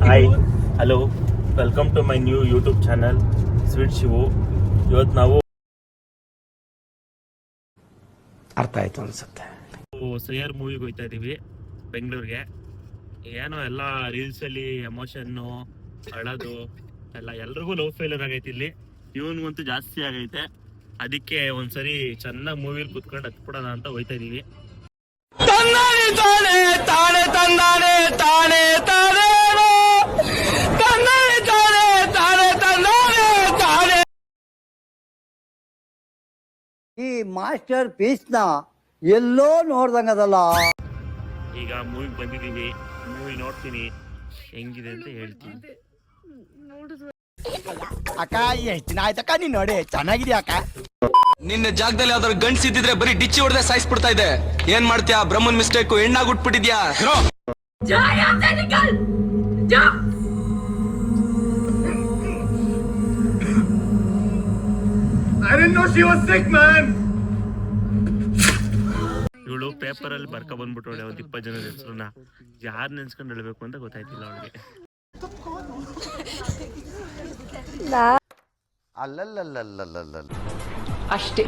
Hi hello welcome to my new YouTube channel sweet Shivu. ಇವತ್ತು ನಾವು ಅರ್ಥ ಆಯ್ತು ಅನ್ಸುತ್ತೆ. ಸೈಯರ್ ಮೂವಿಗೆ ಹೋಗ್ತಾ ಇದೀವಿ ಬೆಂಗಳೂರಿಗೆ. ಏನೋ ಎಲ್ಲ ರೀಲ್ಸಲ್ಲಿ ಎಮೋಷನ್ನು ಅಳೋದು ಎಲ್ಲ ಎಲ್ರಿಗೂ ಲವ್ ಫೇಲ್ಯೂರ್ ಆಗೈತಿ ಇಲ್ಲಿ. ಇವನ್ಗಂತೂ ಜಾಸ್ತಿ ಆಗೈತೆ. ಅದಕ್ಕೆ ಒಂದ್ಸರಿ ಚೆನ್ನಾಗಿ ಮೂವಿಲಿ ಕುತ್ಕೊಂಡು ಹತ್ಬಿಡೋಣ ಅಂತ ಹೋಗ್ತಾ ಇದೀವಿ. ಈ ಮಾಸ್ಟರ್ ಪೀಸ್ನ ಎಲ್ಲೋ ನೋಡ್ದಂಗದಲ್ಲ. ಈಗ ಮೂವಿಗೆ ಬಂದಿದ್ದೀವಿ, ಮೂವಿ ನೋಡ್ತೀನಿ ಹೆಂಗಿದೆ ಅಂತ ಹೇಳ್ತೀನಿ. ಅಕ್ಕ ಎಷ್ಟು ದಿನ ಆಯ್ತಕ್ಕ ನೀನ್ ನೋಡಿ ಚೆನ್ನಾಗಿದ್ಯಾ ಅಕ್ಕ. ನಿನ್ನ ಜಾಗದಲ್ಲಿ ಯಾವ್ದಾದ್ರು ಗಂಡ್ಸ್ ಇದ್ದಿದ್ರೆ ಬರೀ ಡಿಚ್ಚಿ ಹೊಡೆದೇ ಸಾಯಿಸ್ಬಿಡ್ತಾ ಇದೆ. ಏನ್ ಮಾಡ್ತೀಯಾ? ಬ್ರಹ್ಮನ್ ಮಿಸ್ಟೇಕ್ ಹೆಣ್ಣಾಗ್ ಉಟ್ಬಿಟ್ಟಿದ್ಯಾ. ಇವಳು ಪೇಪರ್ ಅಲ್ಲಿ ಬರ್ಕ ಬಂದ್ಬಿಟ್ಟವಳೆ ಒಂದ್ 20 ಜನದ ಹೆಸರನ್ನ. ಯಾರು ನೆನ್ಸ್ಕೊಂಡು ಹೇಳ್ಬೇಕು ಅಂತ ಗೊತ್ತಾಯ್ತಿಲ್ಲ ಅವಳಿಗೆ. ಅಷ್ಟೇ